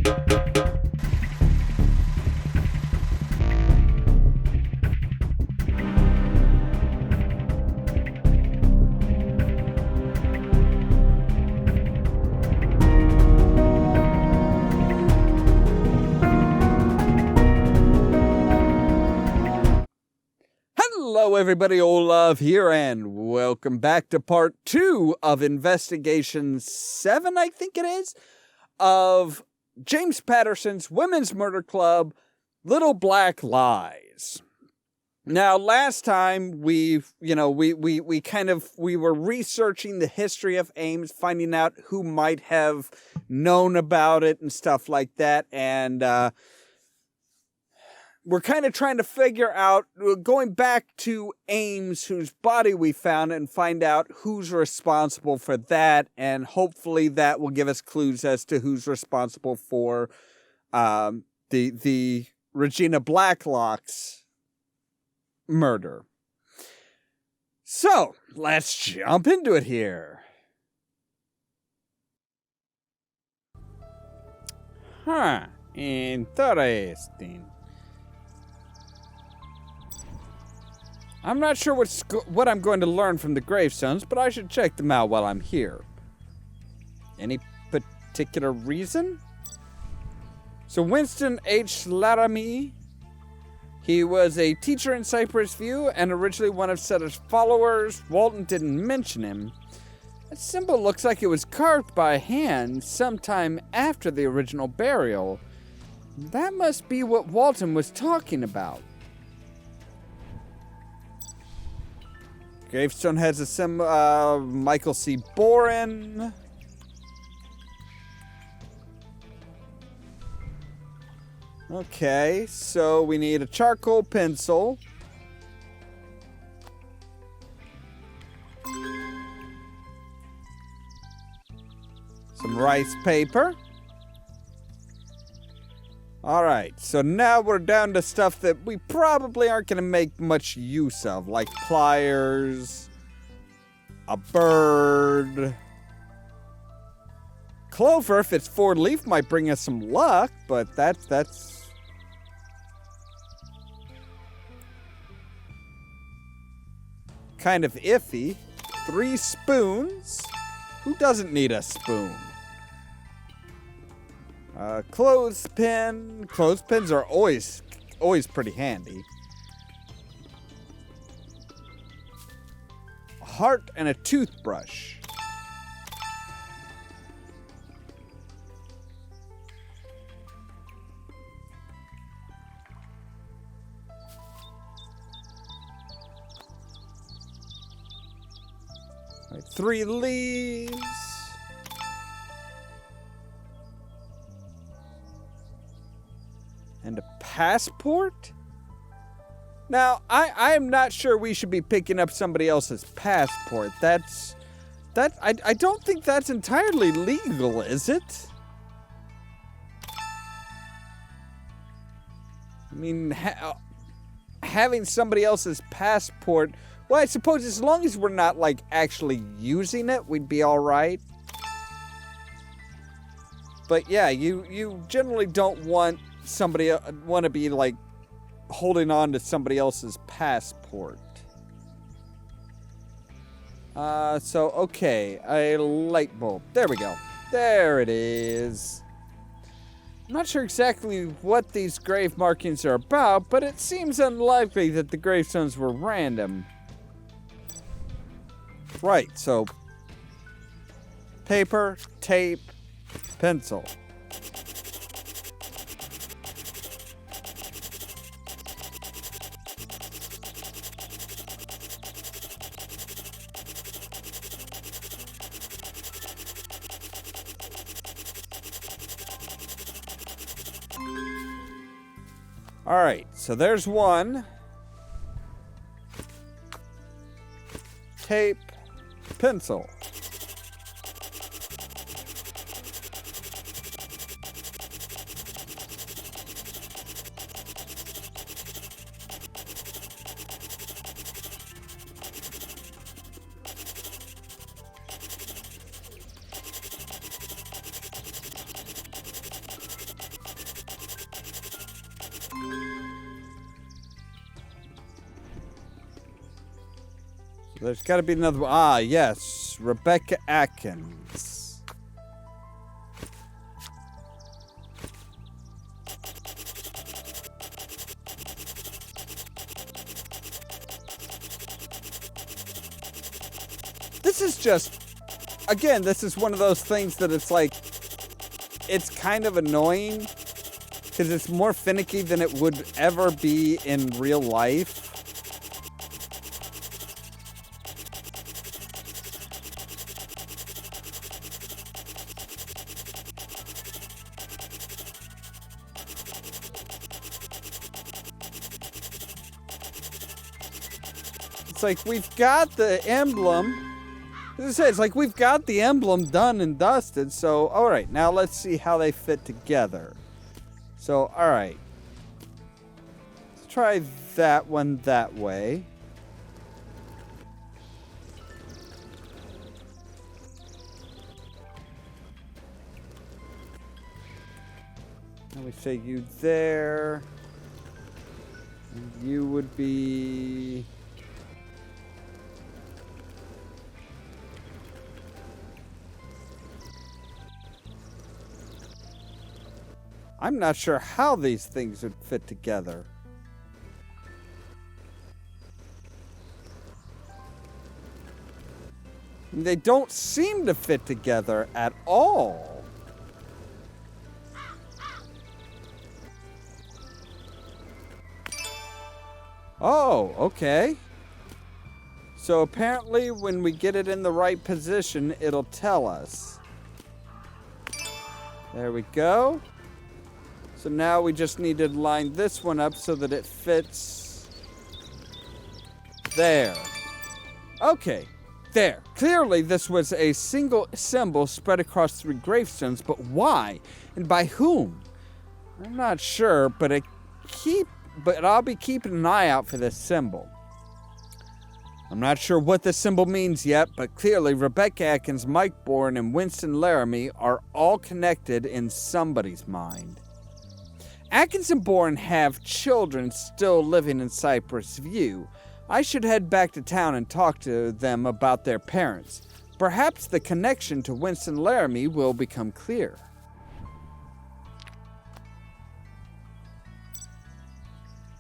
Hello everybody, Ollamh here, and welcome back to part 2 of Investigation 7, I think it is, of James Patterson's Women's Murder Club, Little Black Lies. Now, last time we were researching the history of Aimes, finding out who might have known about it and stuff like that, and we're kind of trying to figure out, going back to Aimes, whose body we found, and find out who's responsible for that, and hopefully that will give us clues as to who's responsible for the Regina Blacklock's murder. So, let's jump into it here. Interesting. I'm not sure what I'm going to learn from the Gravestones, but I should check them out while I'm here. Any particular reason? So Winston H. Laramie, he was a teacher in Cypress View and originally one of Sutter's followers. Walton didn't mention him. That symbol looks like it was carved by hand sometime after the original burial. That must be what Walton was talking about. Gravestone has a symbol, Michael C. Boren. Okay, so we need a charcoal pencil. Some rice paper. Alright, so now we're down to stuff that we probably aren't going to make much use of, like pliers, a bird. Clover, if it's 4-leaf, might bring us some luck, but that's... kind of iffy. 3 spoons. Who doesn't need a spoon? Clothespin. Clothespins are always pretty handy. A heart and a toothbrush. All right, 3 leaves. And a passport? Now, I'm not sure we should be picking up somebody else's passport. I don't think that's entirely legal, is it? I mean, having somebody else's passport, well, I suppose as long as we're not, like, actually using it, we'd be all right. But yeah, you generally don't want to be like holding on to somebody else's passport. So okay, a light bulb. There we go. There it is. I'm not sure exactly what these grave markings are about, but it seems unlikely that the gravestones were random. Right, so paper, tape, pencil. All right, so there's one. Tape, pencil. There's got to be another one. Ah, yes. Rebecca Atkins. This is just... Again, this is one of those things that it's like... It's kind of annoying. Because it's more finicky than it would ever be in real life. It's like we've got the emblem. As I said, it's like we've got the emblem done and dusted. So, all right, now let's see how they fit together. So, all right. Let's try that one that way. And we say you there. And you would be... I'm not sure how these things would fit together. They don't seem to fit together at all. Oh, okay. So apparently when we get it in the right position, it'll tell us. There we go. So now we just need to line this one up so that it fits there. Okay, there. Clearly this was a single symbol spread across 3 gravestones, but why? And by whom? I'm not sure, but I'll be keeping an eye out for this symbol. I'm not sure what this symbol means yet, but clearly Rebecca Atkins, Mike Bourne, and Winston Laramie are all connected in somebody's mind. Atkins and Bourne have children still living in Cypress View. I should head back to town and talk to them about their parents. Perhaps the connection to Winston Laramie will become clear.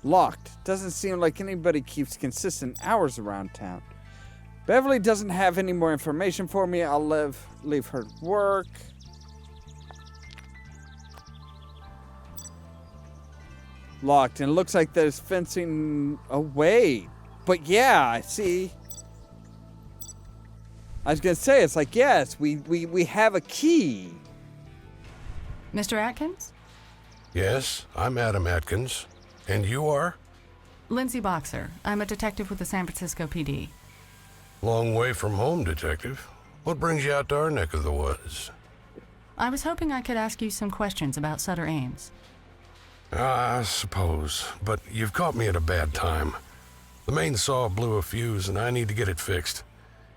Locked. Doesn't seem like anybody keeps consistent hours around town. Beverly doesn't have any more information for me. I'll leave her work. Locked, and it looks like there's fencing away. But yeah, I see. I was gonna say, it's like, yes, we have a key. Mr. Atkins? Yes, I'm Adam Atkins. And you are? Lindsay Boxer. I'm a detective with the San Francisco PD. Long way from home, detective. What brings you out to our neck of the woods? I was hoping I could ask you some questions about Sutter Aimes. I suppose, but you've caught me at a bad time. The main saw blew a fuse and I need to get it fixed.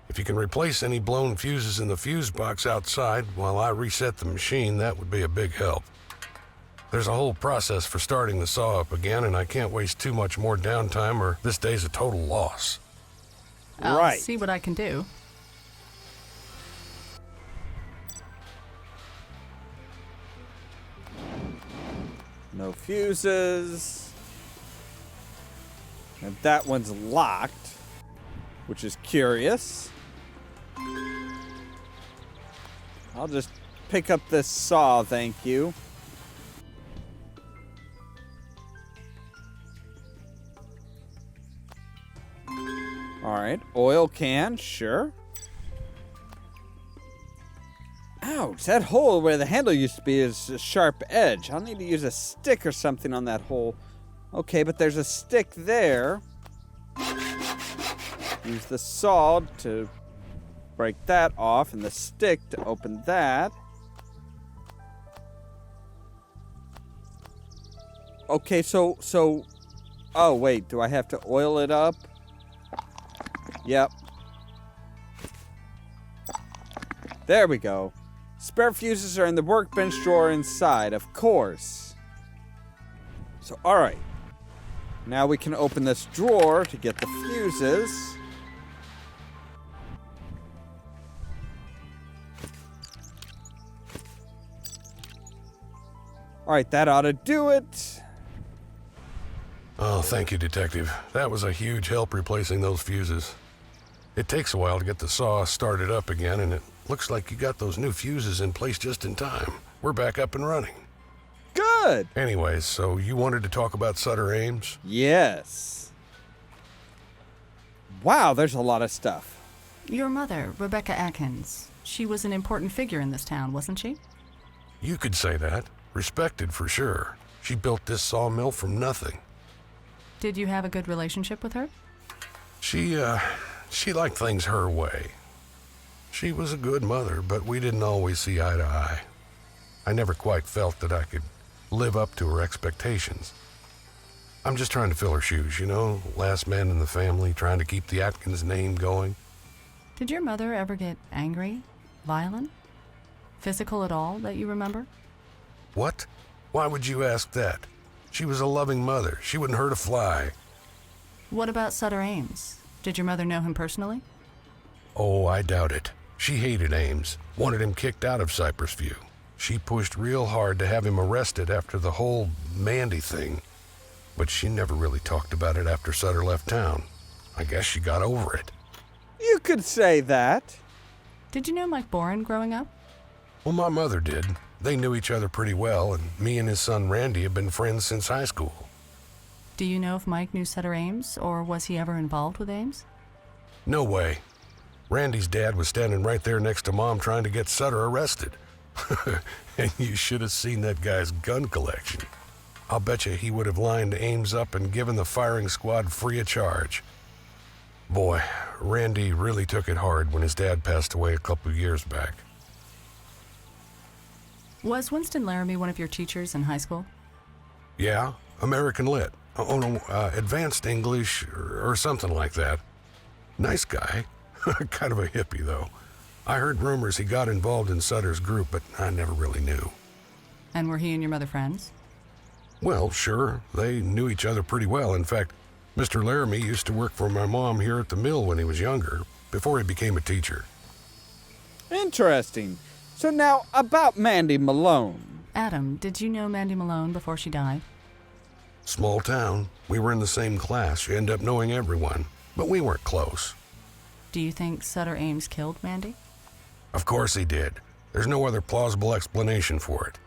If you can replace any blown fuses in the fuse box outside while I reset the machine, that would be a big help. There's a whole process for starting the saw up again, and I can't waste too much more downtime or this day's a total loss. I'll see what I can do. No fuses. And that one's locked, which is curious. I'll just pick up this saw, thank you. Alright, oil can, sure. Ouch, that hole where the handle used to be is a sharp edge. I'll need to use a stick or something on that hole. Okay, but there's a stick there. Use the saw to break that off and the stick to open that. Okay, so oh wait, do I have to oil it up? Yep. There we go. Spare fuses are in the workbench drawer inside, of course. So, alright. Now we can open this drawer to get the fuses. All right, that ought to do it. Oh, thank you, Detective. That was a huge help replacing those fuses. It takes a while to get the saw started up again, and it looks like you got those new fuses in place just in time. We're back up and running. Good. Anyways, so you wanted to talk about Sutter Aimes? Yes. Wow, there's a lot of stuff. Your mother, Rebecca Atkins, she was an important figure in this town, wasn't she? You could say that. Respected for sure. She built this sawmill from nothing. Did you have a good relationship with her? She liked things her way. She was a good mother, but we didn't always see eye to eye. I never quite felt that I could live up to her expectations. I'm just trying to fill her shoes, you know? Last man in the family, trying to keep the Atkins name going. Did your mother ever get angry, violent, physical at all that you remember? What? Why would you ask that? She was a loving mother. She wouldn't hurt a fly. What about Sutter Aimes? Did your mother know him personally? Oh, I doubt it. She hated Ames, wanted him kicked out of Cypress View. She pushed real hard to have him arrested after the whole Mandy thing, but she never really talked about it after Sutter left town. I guess she got over it. You could say that. Did you know Mike Boren growing up? Well, my mother did. They knew each other pretty well, and me and his son Randy have been friends since high school. Do you know if Mike knew Sutter Aimes, or was he ever involved with Aimes? No way. Randy's dad was standing right there next to Mom trying to get Sutter arrested. And you should have seen that guy's gun collection. I'll bet you he would have lined Ames up and given the firing squad free of charge. Boy, Randy really took it hard when his dad passed away a couple years back. Was Winston Laramie one of your teachers in high school? Yeah, American Lit. Oh no, Advanced English or something like that. Nice guy. Kind of a hippie, though. I heard rumors he got involved in Sutter's group, but I never really knew. And were he and your mother friends? Well, sure. They knew each other pretty well. In fact, Mr. Laramie used to work for my mom here at the mill when he was younger, before he became a teacher. Interesting. So now, about Mandy Malone. Adam, did you know Mandy Malone before she died? Small town. We were in the same class. You end up knowing everyone. But we weren't close. Do you think Sutter Aimes killed Mandy? Of course he did. There's no other plausible explanation for it.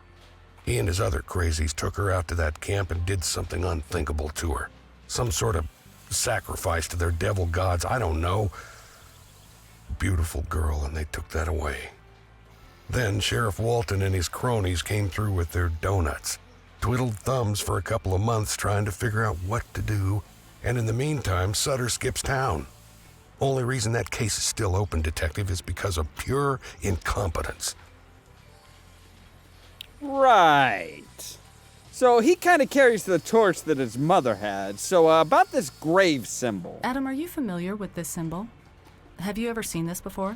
He and his other crazies took her out to that camp and did something unthinkable to her. Some sort of sacrifice to their devil gods, I don't know. Beautiful girl, and they took that away. Then Sheriff Walton and his cronies came through with their donuts. Twiddled thumbs for a couple of months trying to figure out what to do, and in the meantime, Sutter skips town. Only reason that case is still open, Detective, is because of pure incompetence. Right. So he kind of carries the torch that his mother had. So about this grave symbol. Adam, are you familiar with this symbol? Have you ever seen this before?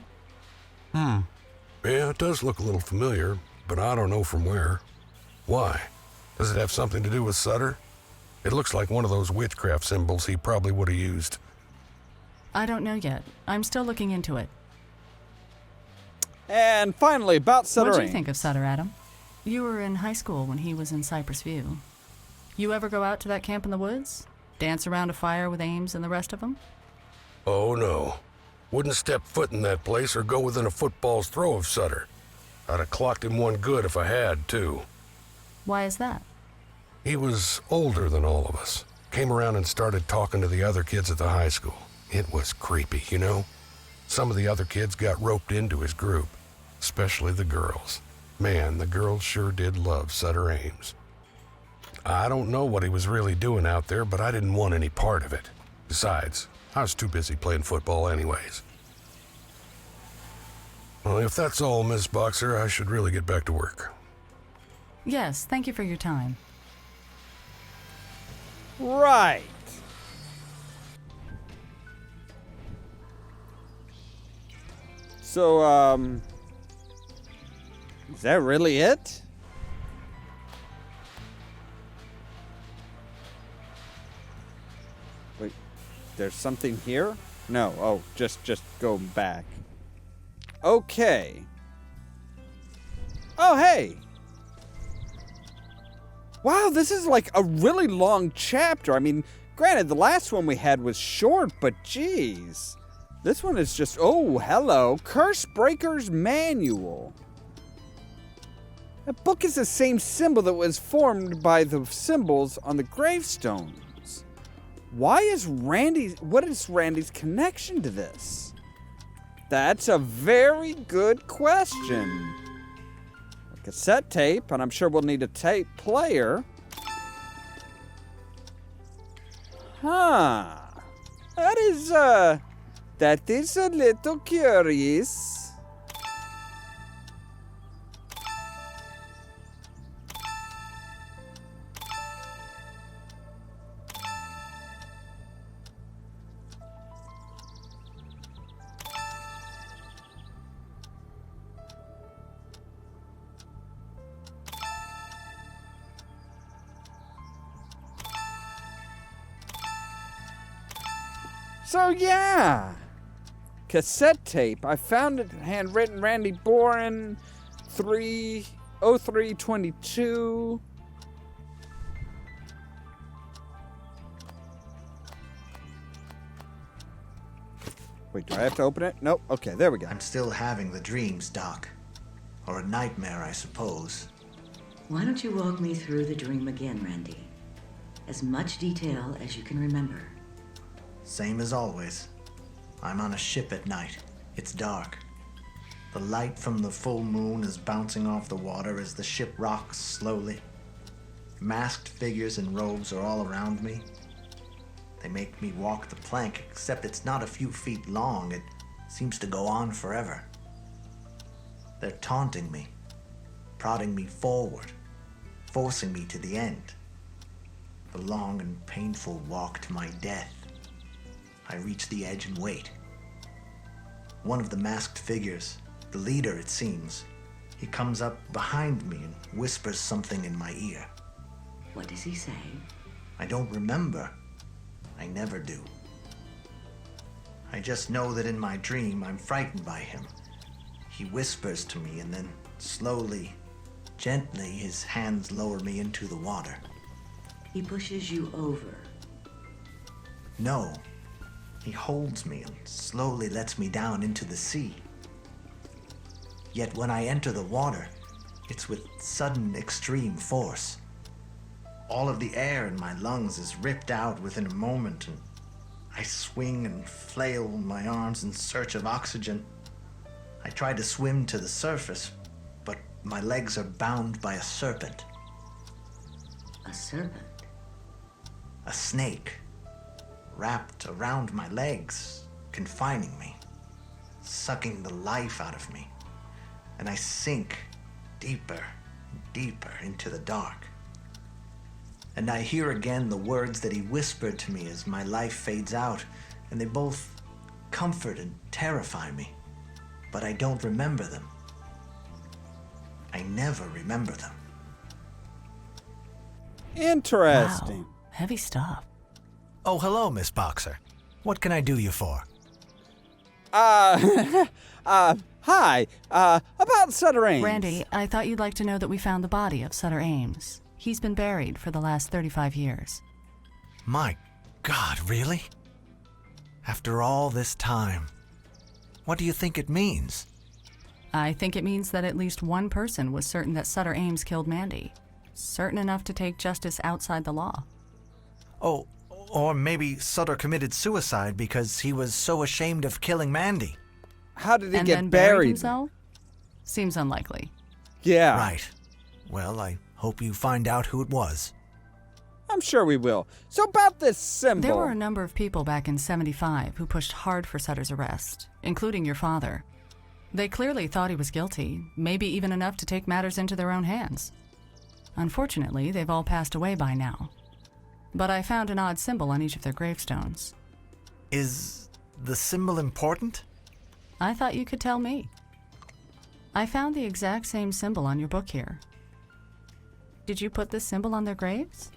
Yeah, it does look a little familiar, but I don't know from where. Why? Does it have something to do with Sutter? It looks like one of those witchcraft symbols he probably would have used. I don't know yet. I'm still looking into it. And finally, about Sutter What do you Aimes. think of Sutter, Adam? You were in high school when he was in Cypress View. You ever go out to that camp in the woods? Dance around a fire with Ames and the rest of them? Oh no. Wouldn't step foot in that place or go within a football's throw of Sutter. I'd have clocked him one good if I had, too. Why is that? He was older than all of us. Came around and started talking to the other kids at the high school. It was creepy, you know? Some of the other kids got roped into his group, especially the girls. Man, the girls sure did love Sutter Aimes. I don't know what he was really doing out there, but I didn't want any part of it. Besides, I was too busy playing football anyways. Well, if that's all, Miss Boxer, I should really get back to work. Yes, thank you for your time. Right. So, is that really it? Wait, there's something here? No, oh, just go back. Okay. Oh, hey! Wow, this is like a really long chapter. I mean, granted, the last one we had was short, but geez. This one is just, oh, hello. Curse Breaker's Manual. That book is the same symbol that was formed by the symbols on the gravestones. What is Randy's connection to this? That's a very good question. A cassette tape, and I'm sure we'll need a tape player. Huh. That is a little curious. So yeah, cassette tape. I found it handwritten Randy Boren, 3/03/22. Wait, do I have to open it? Nope. Okay, there we go. I'm still having the dreams, Doc. Or a nightmare, I suppose. Why don't you walk me through the dream again, Randy? As much detail as you can remember. Same as always. I'm on a ship at night. It's dark. The light from the full moon is bouncing off the water as the ship rocks slowly. Masked figures in robes are all around me. They make me walk the plank, except it's not a few feet long. It seems to go on forever. They're taunting me, prodding me forward, forcing me to the end. The long and painful walk to my death. I reach the edge and wait. One of the masked figures, the leader it seems, he comes up behind me and whispers something in my ear. What does he say? I don't remember. I never do. I just know that in my dream I'm frightened by him. He whispers to me and then slowly, gently, his hands lower me into the water. He pushes you over. No. He holds me and slowly lets me down into the sea. Yet when I enter the water, it's with sudden extreme force. All of the air in my lungs is ripped out within a moment, and I swing and flail my arms in search of oxygen. I try to swim to the surface, but my legs are bound by a serpent. A serpent? A snake. Wrapped around my legs, confining me, sucking the life out of me, and I sink deeper and deeper into the dark. And I hear again the words that he whispered to me as my life fades out, and they both comfort and terrify me, but I don't remember them. I never remember them. Interesting. Wow, heavy stuff. Oh, hello, Miss Boxer. What can I do you for? Hi. About Sutter Aimes. Randy, I thought you'd like to know that we found the body of Sutter Aimes. He's been buried for the last 35 years. My God, really? After all this time. What do you think it means? I think it means that at least one person was certain that Sutter Aimes killed Mandy. Certain enough to take justice outside the law. Oh, or maybe Sutter committed suicide because he was so ashamed of killing Mandy. How did he And get then buried buried? himself? Seems unlikely. Yeah. Right. Well, I hope you find out who it was. I'm sure we will. So about this symbol. There were a number of people back in '75 who pushed hard for Sutter's arrest, including your father. They clearly thought he was guilty, maybe even enough to take matters into their own hands. Unfortunately, they've all passed away by now. But I found an odd symbol on each of their gravestones. Is the symbol important? I thought you could tell me. I found the exact same symbol on your book here. Did you put this symbol on their graves?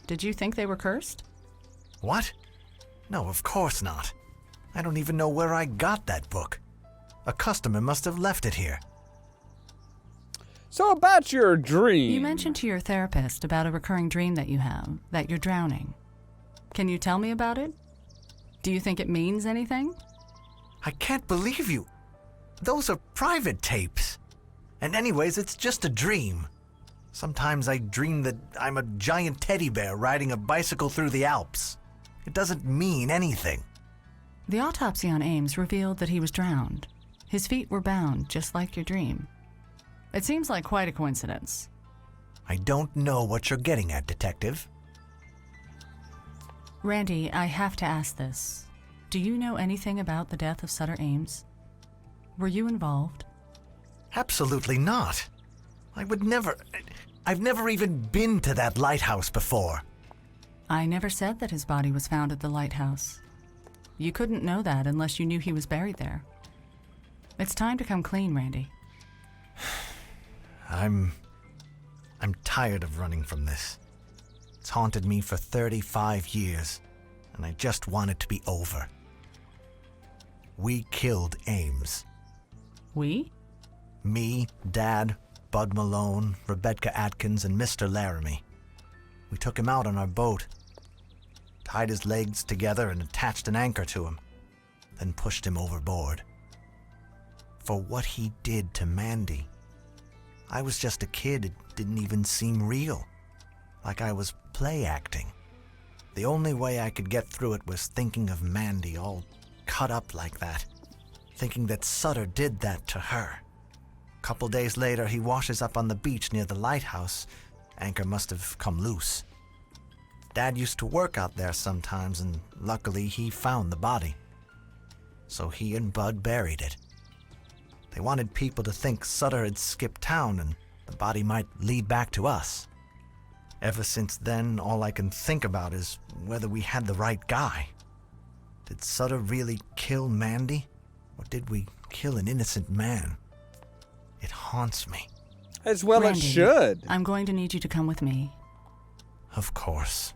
Did you think they were cursed? What? No, of course not. I don't even know where I got that book. A customer must have left it here. So about your dream. You mentioned to your therapist about a recurring dream that you have, that you're drowning. Can you tell me about it? Do you think it means anything? I can't believe you. Those are private tapes. And anyways, it's just a dream. Sometimes I dream that I'm a giant teddy bear riding a bicycle through the Alps. It doesn't mean anything. The autopsy on Aimes revealed that he was drowned. His feet were bound, just like your dream. It seems like quite a coincidence. I don't know what you're getting at, Detective. Randy, I have to ask this. Do you know anything about the death of Sutter Aimes? Were you involved? Absolutely not. I've never even been to that lighthouse before. I never said that his body was found at the lighthouse. You couldn't know that unless you knew he was buried there. It's time to come clean, Randy. I'm tired of running from this. It's haunted me for 35 years, and I just want it to be over. We killed Aimes. We? Me, Dad, Bud Malone, Rebecca Atkins, and Mr. Laramie. We took him out on our boat, tied his legs together and attached an anchor to him, then pushed him overboard. For what he did to Mandy. I was just a kid. It didn't even seem real. Like I was play acting. The only way I could get through it was thinking of Mandy all cut up like that. Thinking that Sutter did that to her. A couple days later, he washes up on the beach near the lighthouse. Anchor must have come loose. Dad used to work out there sometimes, and luckily he found the body. So he and Bud buried it. They wanted people to think Sutter had skipped town and the body might lead back to us. Ever since then, all I can think about is whether we had the right guy. Did Sutter really kill Mandy? Or did we kill an innocent man? It haunts me. As well Randy, it should. I'm going to need you to come with me. Of course.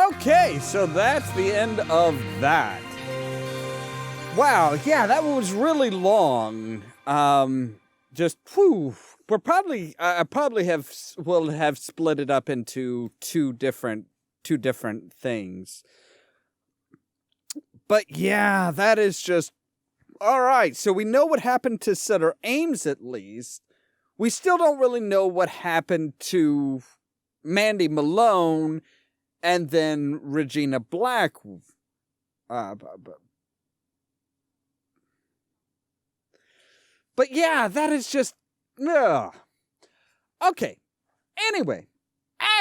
Okay, so that's the end of that. Wow, yeah, that one was really long. Just whew. We're probably I probably will have split it up into two different things. But yeah, that is just all right. So we know what happened to Sutter Aimes at least. We still don't really know what happened to Mandy Malone and then Regina Black. But yeah, that is just... Ugh. Okay. Anyway,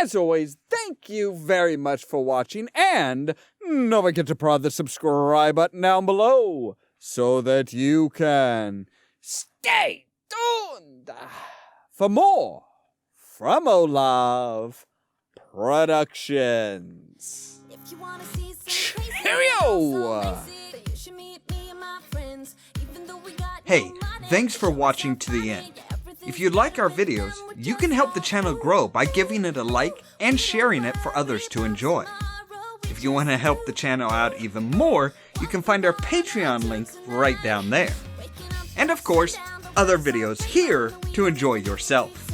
as always, thank you very much for watching, and don't forget to press the subscribe button down below so that you can stay tuned for more from Ollamh Productions. Cheerio! Hey, thanks for watching to the end. If you like our videos, you can help the channel grow by giving it a like and sharing it for others to enjoy. If you want to help the channel out even more, you can find our Patreon link right down there. And of course, other videos here to enjoy yourself.